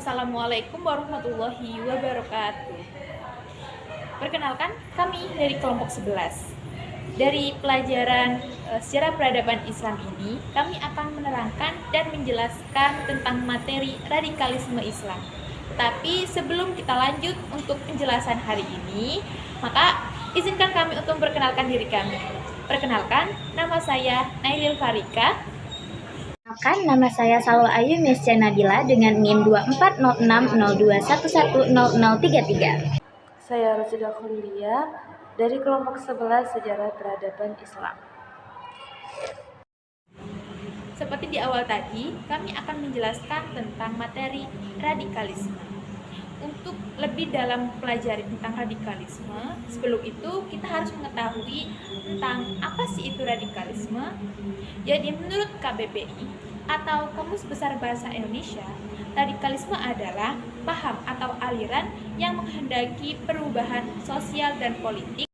Assalamualaikum warahmatullahi wabarakatuh. Perkenalkan, kami dari kelompok 11. Dari pelajaran sejarah peradaban Islam ini, kami akan menerangkan dan menjelaskan tentang materi radikalisme Islam. Tapi sebelum kita lanjut untuk penjelasan hari ini, maka izinkan kami untuk memperkenalkan diri kami. Perkenalkan, nama saya Nailil Farika. Perkenalkan, nama saya Salwa Ayu Mesya Nabila dengan NIM 240602110033. Saya Rosidah Khulilia dari kelompok 11 Sejarah Peradaban Islam. Seperti di awal tadi, kami akan menjelaskan tentang materi radikalisme. Untuk lebih dalam pelajari tentang radikalisme, sebelum itu kita harus mengetahui tentang apa sih itu radikalisme. Jadi menurut KBBI atau Kamus Besar Bahasa Indonesia, radikalisme adalah paham atau aliran yang menghendaki perubahan sosial dan politik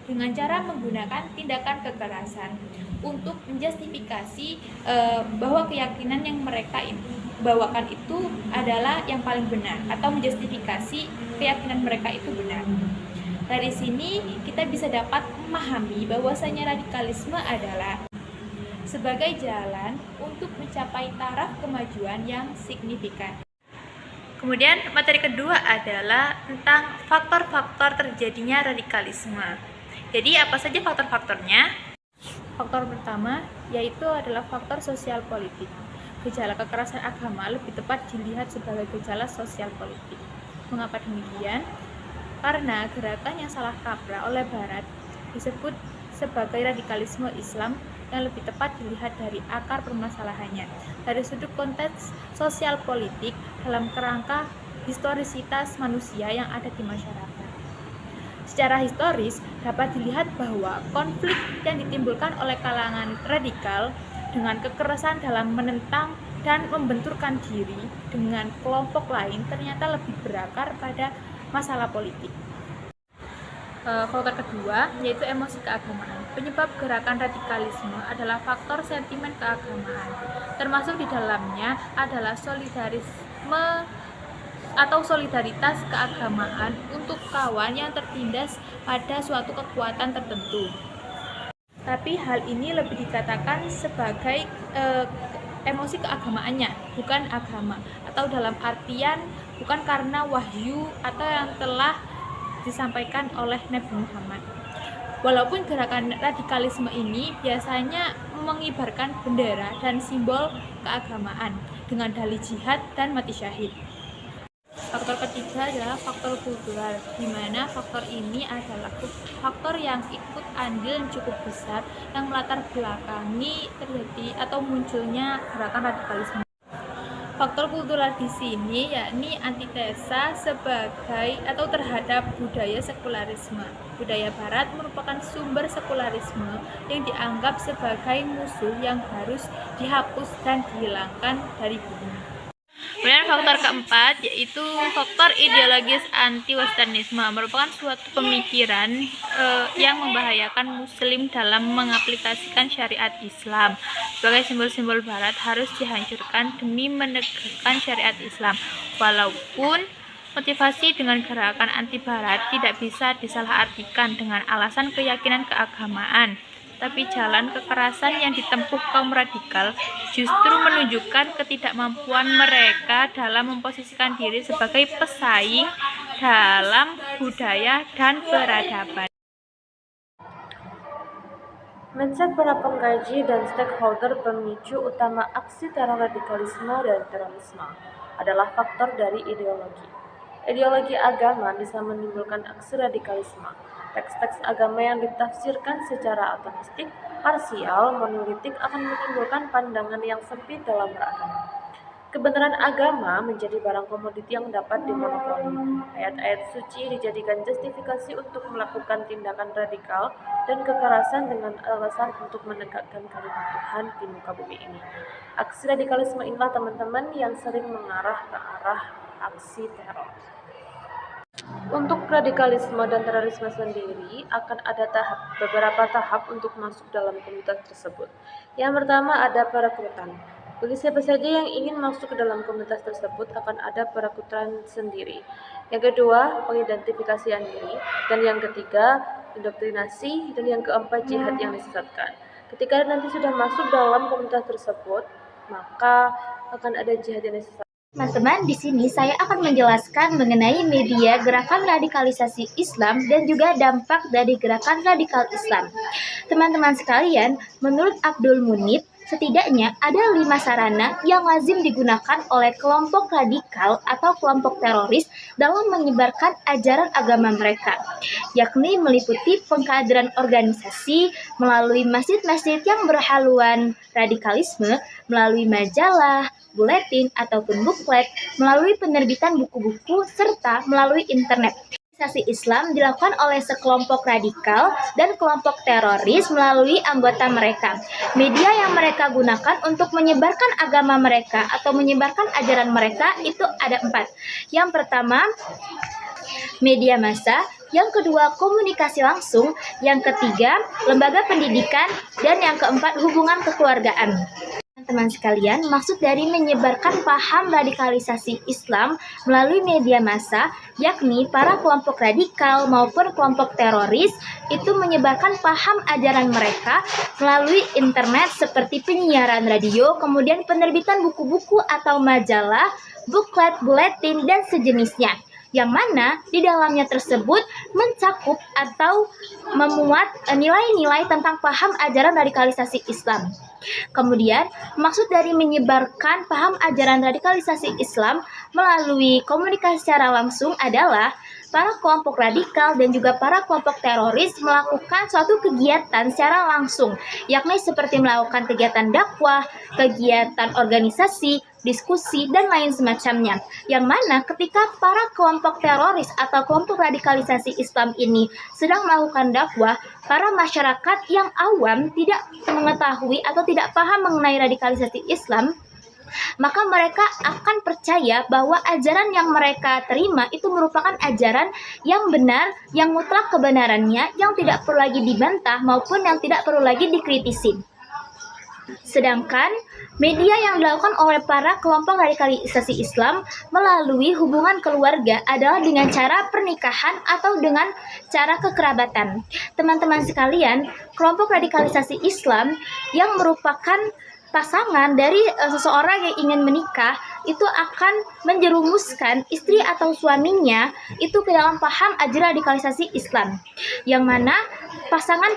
dengan cara menggunakan tindakan kekerasan untuk menjustifikasi bahwa keyakinan yang mereka bawakan itu adalah yang paling benar atau menjustifikasi keyakinan mereka itu benar. Dari sini kita bisa dapat memahami bahwasanya radikalisme adalah sebagai jalan untuk mencapai taraf kemajuan yang signifikan. Kemudian materi kedua adalah tentang faktor-faktor terjadinya radikalisme. Jadi apa saja faktor-faktornya? Faktor pertama yaitu adalah faktor sosial politik. Gejala kekerasan agama lebih tepat dilihat sebagai gejala sosial politik. Mengapa demikian? Karena gerakan yang salah kaprah oleh Barat disebut sebagai radikalisme Islam yang lebih tepat dilihat dari akar permasalahannya dari sudut konteks sosial politik dalam kerangka historisitas manusia yang ada di masyarakat. Secara historis dapat dilihat bahwa konflik yang ditimbulkan oleh kalangan radikal dengan kekerasan dalam menentang dan membenturkan diri dengan kelompok lain ternyata lebih berakar pada masalah politik. Faktor kedua yaitu emosi keagamaan. Penyebab gerakan radikalisme adalah faktor sentimen keagamaan. Termasuk di dalamnya adalah solidarisme atau solidaritas keagamaan untuk kawan yang tertindas pada suatu kekuatan tertentu. Tapi hal ini lebih dikatakan sebagai emosi keagamaannya, bukan agama, atau dalam artian bukan karena wahyu atau yang telah disampaikan oleh Nabi Muhammad. Walaupun gerakan radikalisme ini biasanya mengibarkan bendera dan simbol keagamaan dengan dalih jihad dan mati syahid. Faktor ketiga adalah faktor kultural, di mana faktor ini adalah faktor yang ikut andil cukup besar yang melatar belakangi terjadi atau munculnya gerakan radikalisme. Faktor kultural di sini yakni antitesa sebagai atau terhadap budaya sekularisme. Budaya Barat merupakan sumber sekularisme yang dianggap sebagai musuh yang harus dihapus dan dihilangkan dari bumi. Kemudian faktor keempat yaitu faktor ideologis anti-westernisme, merupakan suatu pemikiran yang membahayakan muslim dalam mengaplikasikan syariat Islam. Sebagai simbol-simbol Barat harus dihancurkan demi menegakkan syariat Islam. Walaupun motivasi dengan gerakan anti-Barat tidak bisa disalahartikan dengan alasan keyakinan keagamaan, tapi jalan kekerasan yang ditempuh kaum radikal justru menunjukkan ketidakmampuan mereka dalam memposisikan diri sebagai pesaing dalam budaya dan peradaban. Mindset para pengkaji dan stakeholder pemicu utama aksi teror radikalisme dan terorisme adalah faktor dari ideologi. Ideologi agama bisa menimbulkan aksi radikalisme. Teks-teks agama yang ditafsirkan secara otentik, parsial, monolitik akan menimbulkan pandangan yang sempit dalam beragama. Kebenaran agama menjadi barang komoditi yang dapat dimonopoli. Ayat-ayat suci dijadikan justifikasi untuk melakukan tindakan radikal dan kekerasan dengan alasan untuk menegakkan kalimat Tuhan di muka bumi ini. Aksi radikalisme inilah teman-teman yang sering mengarah ke arah aksi teror. Untuk radikalisme dan terorisme sendiri akan ada beberapa tahap untuk masuk dalam komunitas tersebut. Yang pertama ada perekrutan. Bagi siapa saja yang ingin masuk ke dalam komunitas tersebut akan ada perekrutan sendiri. Yang kedua, pengidentifikasian diri. Dan yang ketiga, indoktrinasi. Dan yang keempat, jihad yang disesatkan. Ketika nanti sudah masuk dalam komunitas tersebut, maka akan ada jihad yang disesatkan. Teman-teman, di sini saya akan menjelaskan mengenai media gerakan radikalisasi Islam dan juga dampak dari gerakan radikal Islam. Teman-teman sekalian, menurut Abdul Munib, setidaknya ada 5 sarana yang lazim digunakan oleh kelompok radikal atau kelompok teroris dalam menyebarkan ajaran agama mereka, yakni meliputi pengkaderan organisasi melalui masjid-masjid yang berhaluan radikalisme, melalui majalah, buletin, ataupun buklet, melalui penerbitan buku-buku, serta melalui internet. Radikalisasi Islam dilakukan oleh sekelompok radikal dan kelompok teroris melalui anggota mereka. Media yang mereka gunakan untuk menyebarkan agama mereka atau menyebarkan ajaran mereka itu ada 4. Yang pertama, media massa. Yang kedua, komunikasi langsung. Yang ketiga, lembaga pendidikan. Dan yang keempat, hubungan kekeluargaan. Teman-teman sekalian, maksud dari menyebarkan paham radikalisasi Islam melalui media massa, yakni para kelompok radikal maupun kelompok teroris itu menyebarkan paham ajaran mereka melalui internet seperti penyiaran radio, kemudian penerbitan buku-buku atau majalah, buklet, buletin, dan sejenisnya, yang mana di dalamnya tersebut mencakup atau memuat nilai-nilai tentang paham ajaran radikalisasi Islam. Kemudian, maksud dari menyebarkan paham ajaran radikalisasi Islam melalui komunikasi secara langsung adalah para kelompok radikal dan juga para kelompok teroris melakukan suatu kegiatan secara langsung, yakni seperti melakukan kegiatan dakwah, kegiatan organisasi, diskusi, dan lain semacamnya. Yang mana ketika para kelompok teroris atau kelompok radikalisasi Islam ini sedang melakukan dakwah, para masyarakat yang awam tidak mengetahui atau tidak paham mengenai radikalisasi Islam, maka mereka akan percaya bahwa ajaran yang mereka terima itu merupakan ajaran yang benar, yang mutlak kebenarannya, yang tidak perlu lagi dibantah maupun yang tidak perlu lagi dikritisi. Sedangkan media yang dilakukan oleh para kelompok radikalisasi Islam melalui hubungan keluarga adalah dengan cara pernikahan atau dengan cara kekerabatan. Teman-teman sekalian, kelompok radikalisasi Islam yang merupakan pasangan dari seseorang yang ingin menikah itu akan menjerumuskan istri atau suaminya itu ke dalam paham ajaran radikalisasi Islam, yang mana pasangan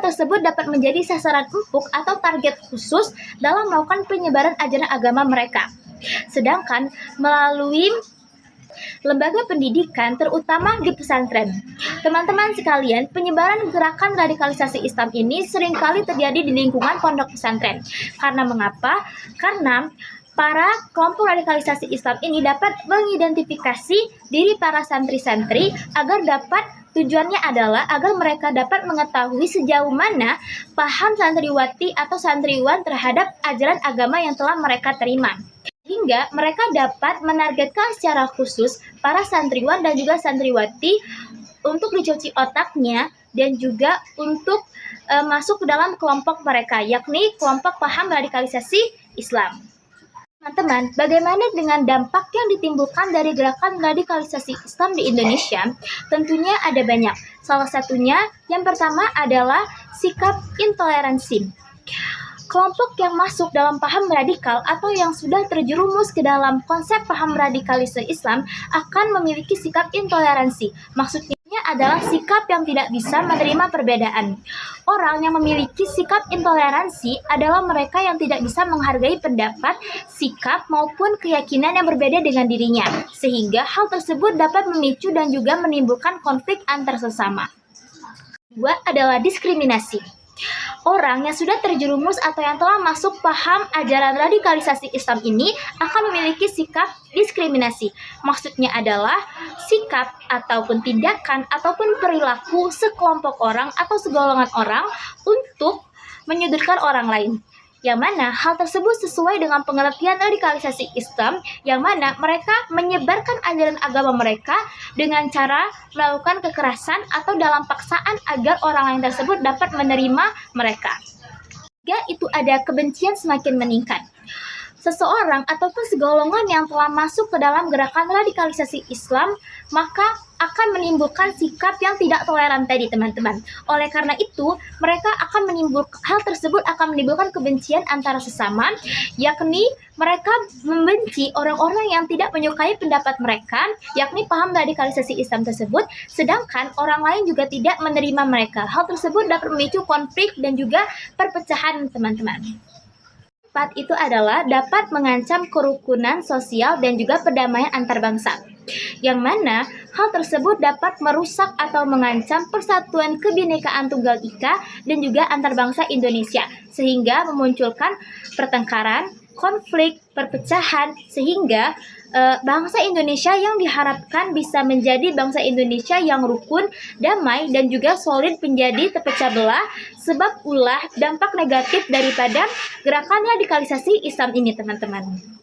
tersebut dapat menjadi sasaran empuk atau target khusus dalam melakukan penyebaran ajaran agama mereka. Sedangkan melalui lembaga pendidikan, terutama di pesantren. Teman-teman sekalian, penyebaran gerakan radikalisasi Islam ini seringkali terjadi di lingkungan pondok pesantren. Karena mengapa? Karena para kelompok radikalisasi Islam ini dapat mengidentifikasi diri para santri-santri agar tujuannya adalah agar mereka dapat mengetahui sejauh mana paham santriwati atau santriwan terhadap ajaran agama yang telah mereka terima. Hingga mereka dapat menargetkan secara khusus para santriwan dan juga santriwati untuk dicuci otaknya dan juga untuk masuk ke dalam kelompok mereka, yakni kelompok paham radikalisasi Islam. Teman-teman, bagaimana dengan dampak yang ditimbulkan dari gerakan radikalisasi Islam di Indonesia? Tentunya ada banyak. Salah satunya, yang pertama adalah sikap intoleransi. Kelompok yang masuk dalam paham radikal atau yang sudah terjerumus ke dalam konsep paham radikalisme Islam akan memiliki sikap intoleransi. Maksudnya adalah sikap yang tidak bisa menerima perbedaan. Orang yang memiliki sikap intoleransi adalah mereka yang tidak bisa menghargai pendapat, sikap, maupun keyakinan yang berbeda dengan dirinya, sehingga hal tersebut dapat memicu dan juga menimbulkan konflik antar sesama. Kedua adalah diskriminasi. Orang yang sudah terjerumus atau yang telah masuk paham ajaran radikalisasi Islam ini akan memiliki sikap diskriminasi. Maksudnya adalah sikap ataupun tindakan ataupun perilaku sekelompok orang atau segolongan orang untuk menyudutkan orang lain. Yang mana hal tersebut sesuai dengan pengertian radikalisasi Islam, yang mana mereka menyebarkan ajaran agama mereka dengan cara melakukan kekerasan atau dalam paksaan agar orang lain tersebut dapat menerima mereka. Itu ada kebencian semakin meningkat. seseorang ataupun segolongan yang telah masuk ke dalam gerakan radikalisasi Islam, maka akan menimbulkan sikap yang tidak toleran tadi, teman-teman. Oleh karena itu, hal tersebut akan menimbulkan kebencian antara sesama, yakni mereka membenci orang-orang yang tidak menyukai pendapat mereka, yakni paham radikalisasi Islam tersebut, sedangkan orang lain juga tidak menerima mereka. Hal tersebut dapat memicu konflik dan juga perpecahan, teman-teman. Keempat itu adalah dapat mengancam kerukunan sosial dan juga perdamaian antar bangsa, yang mana hal tersebut dapat merusak atau mengancam persatuan kebinekaan Tunggal Ika dan juga antar bangsa Indonesia, sehingga memunculkan pertengkaran, konflik, perpecahan, sehingga bangsa Indonesia yang diharapkan bisa menjadi bangsa Indonesia yang rukun, damai, dan juga solid menjadi terpecah belah, sebab ulah dampak negatif daripada gerakan radikalisasi Islam ini, teman-teman.